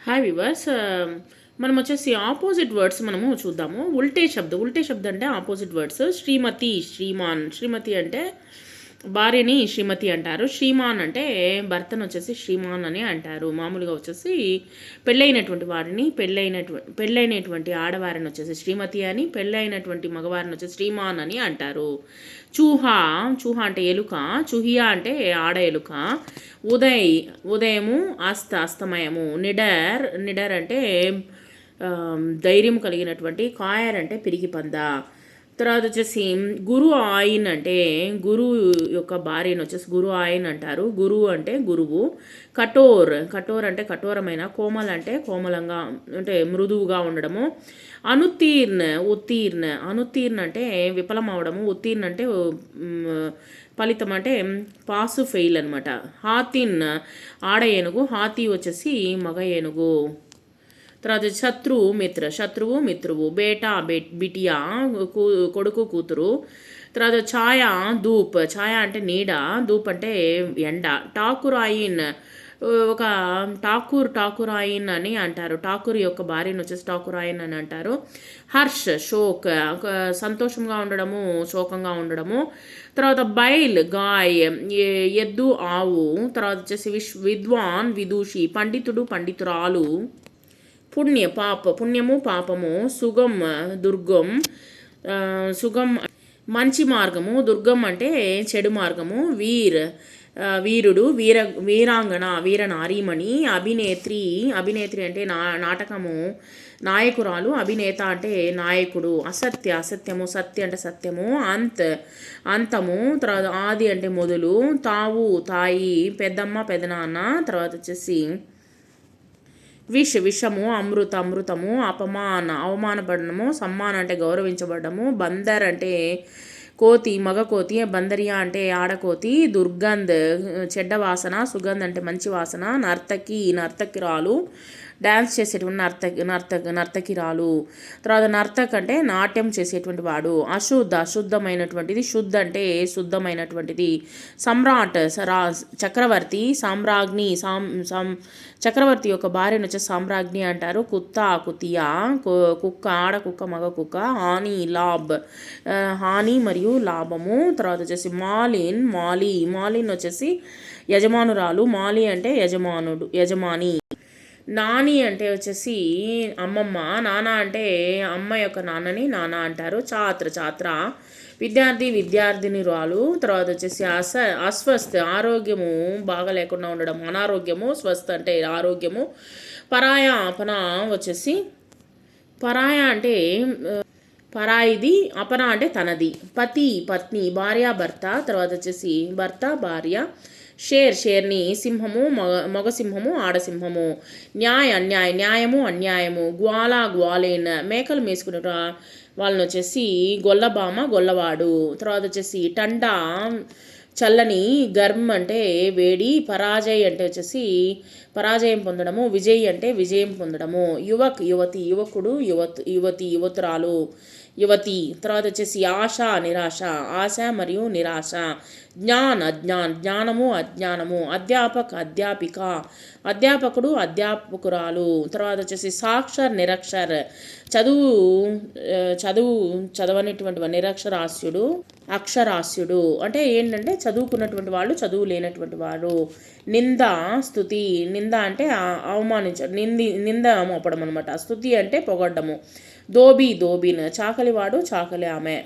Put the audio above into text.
Hi viewers. మనం వచ్చేసి opposite words మనము చూద్దాము. ఉల్టే శబ్ద అంటే ఆపోజిట్ వర్డ్స్. శ్రీమతి, శ్రీమాన్. శ్రీమతి అంటే భార్యని శ్రీమతి అంటారు. శ్రీమాన్ అంటే భర్తను వచ్చేసి శ్రీమాన్ అని అంటారు. మామూలుగా వచ్చేసి పెళ్ళైనటువంటి వారిని పెళ్ళైనటువంటి ఆడవారిని వచ్చేసి శ్రీమతి అని, పెళ్ళైనటువంటి మగవారిని వచ్చేసి శ్రీమాన్ అని అంటారు. చూహా, చూహా అంటే ఎలుక. చుహియా అంటే ఆడ ఎలుక. ఉదయము, అస్తమయము. నిడర్ అంటే ధైర్యం కలిగినటువంటి. కాయర్ అంటే పిరికి పంద. తర్వాత వచ్చేసి గురు ఆయిన్ అంటే గురువు యొక్క భార్యను వచ్చేసి గురు ఆయిన్ అంటారు. గురువు అంటే గురువు. కఠోర్ అంటే కఠోరమైన. కోమల్ అంటే కోమలంగా అంటే మృదువుగా ఉండడము. అనుత్తీర్ణ అంటే విఫలం అవడము. ఉత్తీర్ణ అంటే ఫలితం అంటే పాసు ఫెయిల్ అనమాట. హాతిన్ ఆడ ఏనుగు. హాతీ వచ్చేసి మగ ఏనుగు. తర్వాత శత్రువు మిత్రువు. బిటియా కొడుకు కూతురు. తర్వాత ఛాయ అంటే నీడ. ధూప్ అంటే ఎండ. ఠాకురాయిన్ ఒక ఠాకురాయిన్ అని అంటారు. ఠాకూర్ యొక్క భార్యను వచ్చేసి ఠాకురాయిన్ అని అంటారు. షోక్ సంతోషంగా ఉండడము, శోకంగా ఉండడము. తర్వాత గాయ్ ఎద్దు, ఆవు. తర్వాత వచ్చేసి విద్వాన్, విదూషి. పండితుడు, పండితురాలు. పుణ్యము పాపము. దుర్గం మంచి మార్గము. దుర్గం అంటే చెడు మార్గము. వీరుడు, వీరాంగన, వీర నారీమణి. అభినేత్రి అంటే నాటకము నాయకురాలు. అభినేత అంటే నాయకుడు. అసత్యము. సత్య అంటే సత్యము. అంతము. తర్వాత ఆది అంటే మొదలు. తాయి, పెద్దమ్మ, పెదనాన్న. తర్వాత వచ్చేసి విషము. అమృతము. అవమానపడము. సమ్మాన్ అంటే గౌరవించబడము. బందర్ అంటే కోతి, మగ కోతి. బందరియా అంటే ఆడకోతి. దుర్గంధ్ చెడ్డ వాసన. సుగంధ్ అంటే మంచి వాసన. నర్తకిరాలు డ్యాన్స్ చేసేటువంటి నర్తకిరాలు. తర్వాత నర్తక్ అంటే నాట్యం చేసేటువంటి వాడు. అశుద్ధమైనటువంటిది. శుద్ధ అంటే శుద్ధమైనటువంటిది. సమ్రాట్ చక్రవర్తి. సామ్రాజ్ఞి చక్రవర్తి యొక్క భార్యను వచ్చే సామ్రాజ్ఞి అంటారు. కుతియా కుక్క, ఆడ కుక్క, మగ కుక్క. హాని మరియు లాభము. తర్వాత వచ్చేసి మాలిన్ వచ్చేసి యజమానురాలు. మాలి అంటే యజమాని. నాని అంటే వచ్చేసి అమ్మమ్మ. నాన్న అంటే అమ్మ యొక్క నాన్నని నాన్న అంటారు. ఛాత్ర విద్యార్థినిరాలు. తర్వాత వచ్చేసి అస్వస్థ ఆరోగ్యము బాగా లేకుండా ఉండడం. అనారోగ్యము. స్వస్థ అంటే ఆరోగ్యము. అపన వచ్చేసి అంటే పరాయిది. అపన అంటే తనది. పత్ని, భార్య, భర్త. తర్వాత వచ్చేసి భర్త, భార్య. షేర్ని. సింహము, మగ సింహము, ఆడసింహము. న్యాయము, అన్యాయము. గ్వాలేన్ మేకలు మేసుకునే వాళ్ళని వచ్చేసి గొల్లబామ, గొల్లవాడు. తర్వాత వచ్చేసి టండా చల్లని. గర్మ్ అంటే వేడి. అంటే వచ్చేసి పరాజయం పొందడము. విజయ్ అంటే విజయం పొందడము. యువతి, యువకుడు, యువతురాలు, యువతి. తర్వాత వచ్చేసి నిరాశ. ఆశ మరియు నిరాశ. జ్ఞానము, అజ్ఞానము. అధ్యాపిక, అధ్యాపకుడు, అధ్యాపకురాలు. తర్వాత వచ్చేసి నిరక్షర్ చదవనటువంటి నిరక్షరాస్యుడు, అక్షరాస్యుడు. అంటే ఏంటంటే చదువుకున్నటువంటి వాళ్ళు, చదువు లేనటువంటి వారు. స్తుతి. నింద అంటే అవమానించడం, నింద మోపడం అనమాట. స్తుతి అంటే పొగడ్డము. దోబిన్ చాకలివాడు, చాకలి ఆమె.